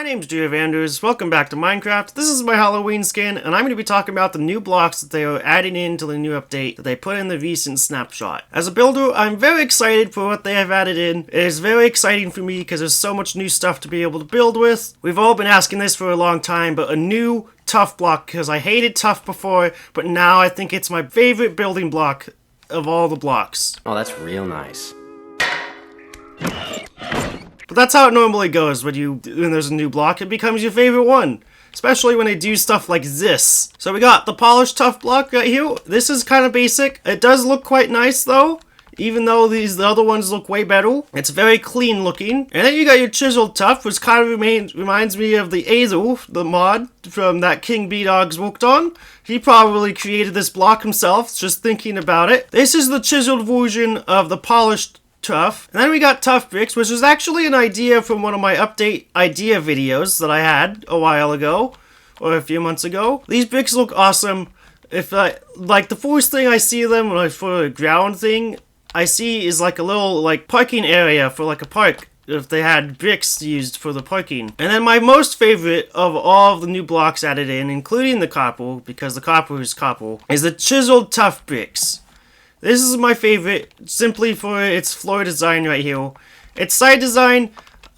name's Drew Vanders, welcome back to Minecraft. This is my Halloween skin, and I'm going to be talking about the new blocks that they are adding into the new update that they put in the recent snapshot. As a builder, I'm very excited for what they have added in. It is very exciting for me because there's so much new stuff to be able to build with. We've all been asking this for a long time, but a new tough block, because I hated tough before, but now I think it's my favorite building block of all the blocks. Oh, that's real nice. But that's how it normally goes when there's a new block. It becomes your favorite one. Especially when they do stuff like this. So we got the polished tough block right here. This is kind of basic. It does look quite nice though. Even though the other ones look way better. It's very clean looking. And then you got your chiseled tough, which kind of reminds me of the Azel, the mod from that King B-Dogs worked on. He probably created this block himself, just thinking about it. This is the chiseled version of the polished tough. And then we got tough bricks, which was actually an idea from one of my update idea videos that I had a while ago, or a few months ago. These bricks look awesome. Like the first thing I see them for a ground thing, I see is like a little like parking area for like a park. If they had bricks used for the parking. And then my most favorite of all of the new blocks added in, including the copper, because the copper is copper, is the chiseled tough bricks. This is my favorite, simply for its floor design right here. Its side design,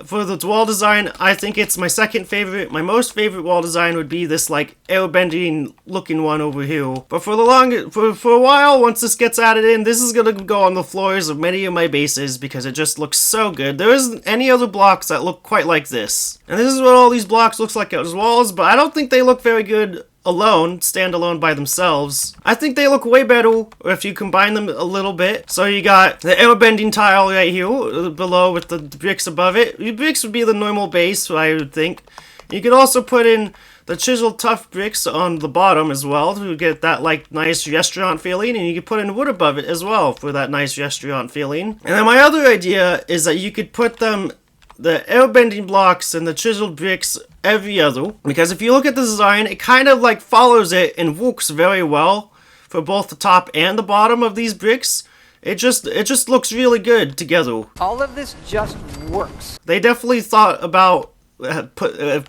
for the wall design, I think it's my second favorite. My most favorite wall design would be this like airbending looking one over here. But for a while, once this gets added in, this is gonna go on the floors of many of my bases because it just looks so good. There isn't any other blocks that look quite like this. And this is what all these blocks looks like as walls, but I don't think they look very good alone, standalone by themselves. I think they look way better if you combine them a little bit. So you got the airbending tile right here below with the bricks above it. The bricks would be the normal base, I would think. You could also put in the chiseled tough bricks on the bottom as well to get that like nice restaurant feeling, and you could put in wood above it as well for that nice restaurant feeling. And then my other idea is that you could put the airbending blocks and the chiseled bricks every other, because if you look at the design, it kind of like follows it and works very well for both the top and the bottom of these bricks. It just looks really good together. All of this just works. They definitely thought about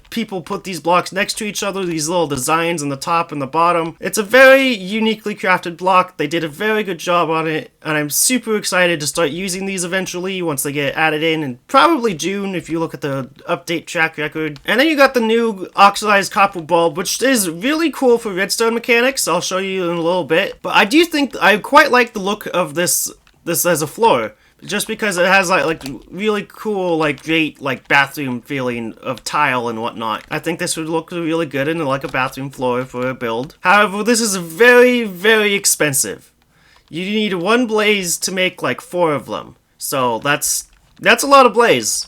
people put these blocks next to each other, these little designs on the top and the bottom. It's a very uniquely crafted block. They did a very good job on it, and I'm super excited to start using these eventually once they get added in probably June if you look at the update track record. And then you got the new oxidized copper bulb, which is really cool for redstone mechanics. I'll show you in a little bit, but I do think I quite like the look of this as a floor. Just because it has like really cool, like great, like bathroom feeling of tile and whatnot. I think this would look really good in like a bathroom floor for a build. However, this is very, very expensive. You need one blaze to make like 4 of them. So that's a lot of blaze.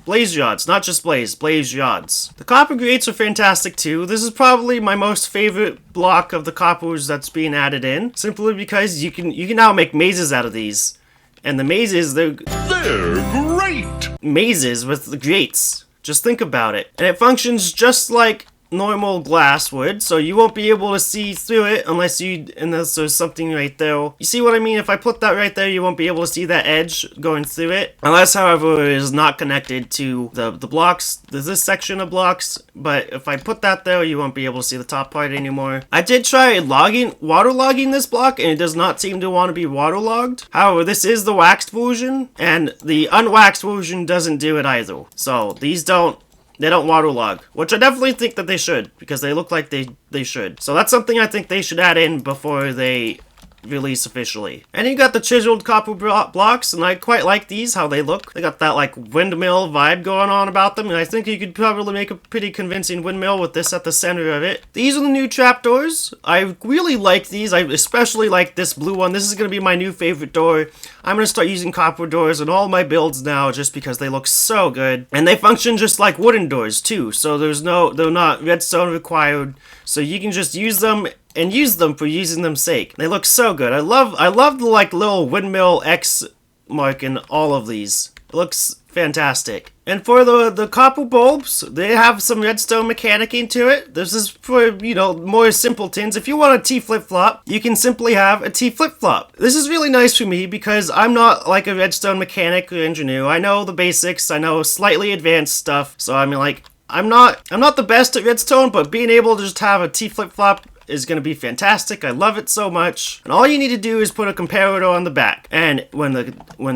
Blaze rods, not just blaze rods. The copper grates are fantastic too. This is probably my most favorite block of the coppers that's being added in. Simply because you can now make mazes out of these. And the mazes, they're great! Mazes with the grates. Just think about it. And it functions just like normal glass would, so you won't be able to see through it unless there's something right there. You see what I mean? If I put that right there, you won't be able to see that edge going through it. Unless, however, it is not connected to the blocks. There's this section of blocks, but if I put that there, you won't be able to see the top part anymore. I did try waterlogging this block, and it does not seem to want to be waterlogged. However, this is the waxed version, and the unwaxed version doesn't do it either. So, these don't waterlog, which I definitely think that they should, because they look like they should. So that's something I think they should add in before they release officially. And you got the chiseled copper blocks, and I quite like these, how they look. They got that like windmill vibe going on about them, and I think you could probably make a pretty convincing windmill with this at the center of it. These are the new trapdoors. I really like these. I especially like this blue one. This is going to be my new favorite door. I'm going to start using copper doors in all my builds now just because they look so good. And they function just like wooden doors too, so they're not redstone required, so you can just use them and use them for using them sake. They look so good. I love the like little windmill X mark in all of these. It looks fantastic. And for the copper bulbs, they have some redstone mechanicing to it. This is for, more simpletons. If you want a T flip-flop, you can simply have a T flip-flop. This is really nice for me because I'm not like a redstone mechanic or engineer. I know the basics. I know slightly advanced stuff. So I mean, like, I'm not the best at redstone, but being able to just have a T flip-flop is going to be fantastic. I love it so much. And all you need to do is put a comparator on the back. And when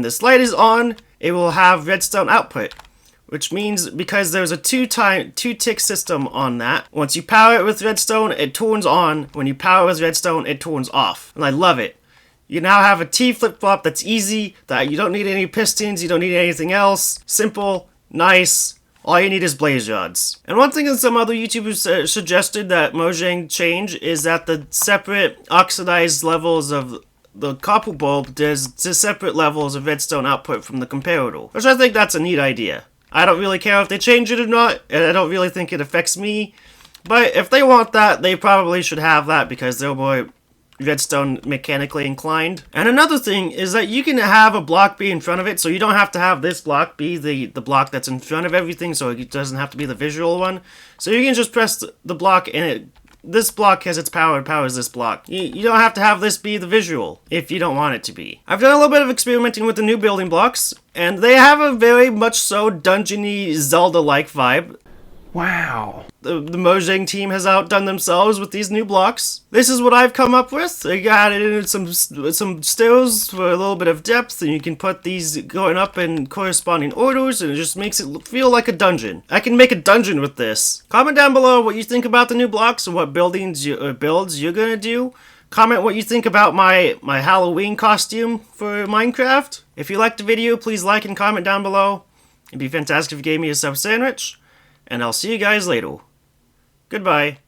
this light is on, it will have redstone output. Which means because there's a two-tick system on that, once you power it with redstone, it turns on. When you power it with redstone, it turns off. And I love it. You now have a T flip-flop that's easy, that you don't need any pistons, you don't need anything else. Simple, nice. All you need is blaze rods. And one thing that some other YouTubers suggested that Mojang change is that the separate oxidized levels of the copper bulb does separate levels of redstone output from the comparator. Which I think that's a neat idea. I don't really care if they change it or not, and I don't really think it affects me. But if they want that, they probably should have that because they're more redstone mechanically inclined. And another thing is that you can have a block be in front of it, so you don't have to have this block be the block that's in front of everything, so it doesn't have to be the visual one. So you can just press the block and this block has its power, it powers this block. You don't have to have this be the visual if you don't want it to be. I've done a little bit of experimenting with the new building blocks, and they have a very much so dungeony Zelda-like vibe. Wow. The Mojang team has outdone themselves with these new blocks. This is what I've come up with. They got it in some stairs for a little bit of depth, and you can put these going up in corresponding orders, and it just makes it feel like a dungeon. I can make a dungeon with this. Comment down below what you think about the new blocks and what builds you're gonna do. Comment what you think about my Halloween costume for Minecraft. If you liked the video, please like and comment down below. It'd be fantastic if you gave me a sub sandwich. And I'll see you guys later. Goodbye.